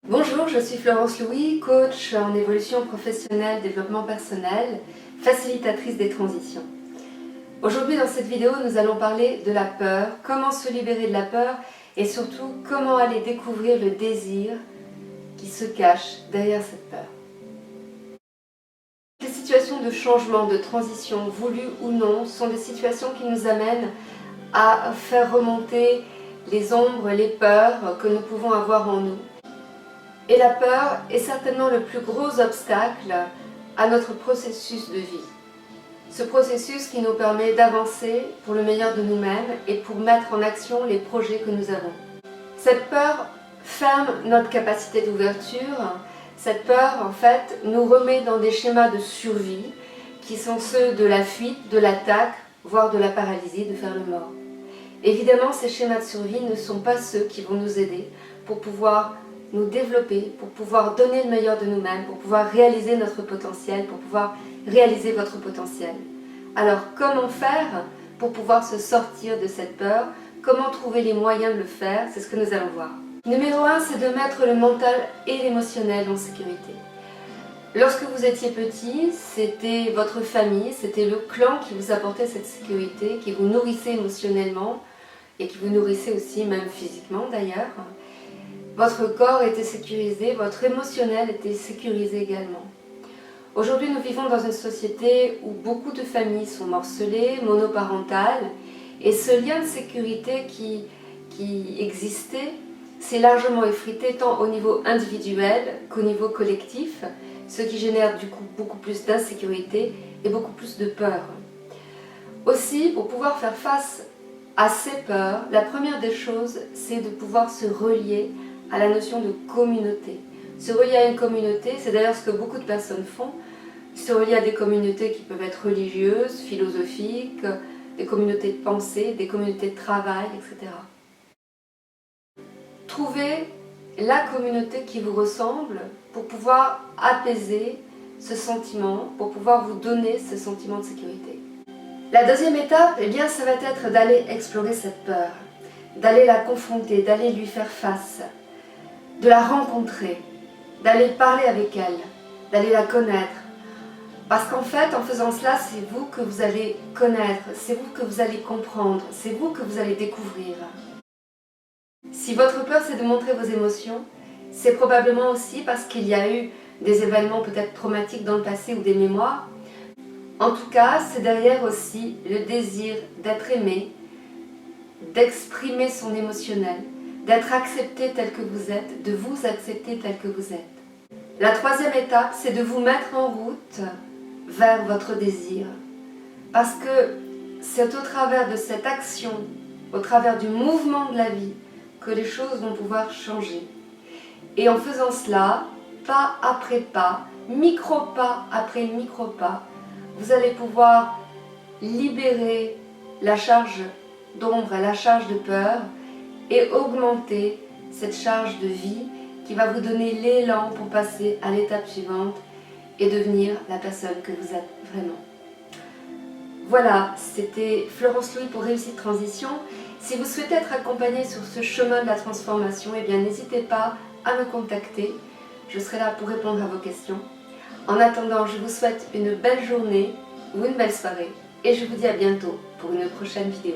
Bonjour, je suis Florence Louis, coach en évolution professionnelle, développement personnel, facilitatrice des transitions. Aujourd'hui dans cette vidéo, nous allons parler de la peur, comment se libérer de la peur et surtout comment aller découvrir le désir qui se cache derrière cette peur. Les situations de changement, de transition, voulues ou non, sont des situations qui nous amènent à faire remonter les ombres, les peurs que nous pouvons avoir en nous. Et la peur est certainement le plus gros obstacle à notre processus de vie. Ce processus qui nous permet d'avancer pour le meilleur de nous-mêmes et pour mettre en action les projets que nous avons. Cette peur ferme notre capacité d'ouverture. Cette peur, en fait, nous remet dans des schémas de survie qui sont ceux de la fuite, de l'attaque, voire de la paralysie, de faire le mort. Évidemment, ces schémas de survie ne sont pas ceux qui vont nous aider pour pouvoir nous développer, pour pouvoir donner le meilleur de nous-mêmes, pour pouvoir réaliser notre potentiel, pour pouvoir réaliser votre potentiel. Alors, comment faire pour pouvoir se sortir de cette peur? Comment trouver les moyens de le faire? C'est ce que nous allons voir. Numéro 1, c'est de mettre le mental et l'émotionnel en sécurité. Lorsque vous étiez petit, c'était votre famille, c'était le clan qui vous apportait cette sécurité, qui vous nourrissait émotionnellement et qui vous nourrissait aussi, même physiquement d'ailleurs. Votre corps était sécurisé, votre émotionnel était sécurisé également. Aujourd'hui, nous vivons dans une société où beaucoup de familles sont morcelées, monoparentales, et ce lien de sécurité qui existait s'est largement effrité tant au niveau individuel qu'au niveau collectif, ce qui génère du coup beaucoup plus d'insécurité et beaucoup plus de peur. Aussi, pour pouvoir faire face à ces peurs, la première des choses, c'est de pouvoir se relier à la notion de communauté. Se relier à une communauté, c'est d'ailleurs ce que beaucoup de personnes font, se relier à des communautés qui peuvent être religieuses, philosophiques, des communautés de pensée, des communautés de travail, etc. Trouvez la communauté qui vous ressemble pour pouvoir apaiser ce sentiment, pour pouvoir vous donner ce sentiment de sécurité. La deuxième étape, eh bien, ça va être d'aller explorer cette peur, d'aller la confronter, d'aller lui faire face, de la rencontrer, d'aller parler avec elle, d'aller la connaître. Parce qu'en fait, en faisant cela, c'est vous que vous allez connaître, c'est vous que vous allez comprendre, c'est vous que vous allez découvrir. Si votre peur, c'est de montrer vos émotions, c'est probablement aussi parce qu'il y a eu des événements peut-être traumatiques dans le passé ou des mémoires. En tout cas, c'est derrière aussi le désir d'être aimé, d'exprimer son émotionnel, d'être accepté tel que vous êtes, de vous accepter tel que vous êtes. La troisième étape, c'est de vous mettre en route vers votre désir. Parce que c'est au travers de cette action, au travers du mouvement de la vie, que les choses vont pouvoir changer. Et en faisant cela, pas après pas, micro-pas après micro-pas, vous allez pouvoir libérer la charge d'ombre, la charge de peur et augmenter cette charge de vie qui va vous donner l'élan pour passer à l'étape suivante et devenir la personne que vous êtes vraiment. Voilà, c'était Florence Louis pour Réussite Transition. Si vous souhaitez être accompagné sur ce chemin de la transformation, eh bien n'hésitez pas à me contacter. Je serai là pour répondre à vos questions. En attendant, je vous souhaite une belle journée ou une belle soirée et je vous dis à bientôt pour une prochaine vidéo.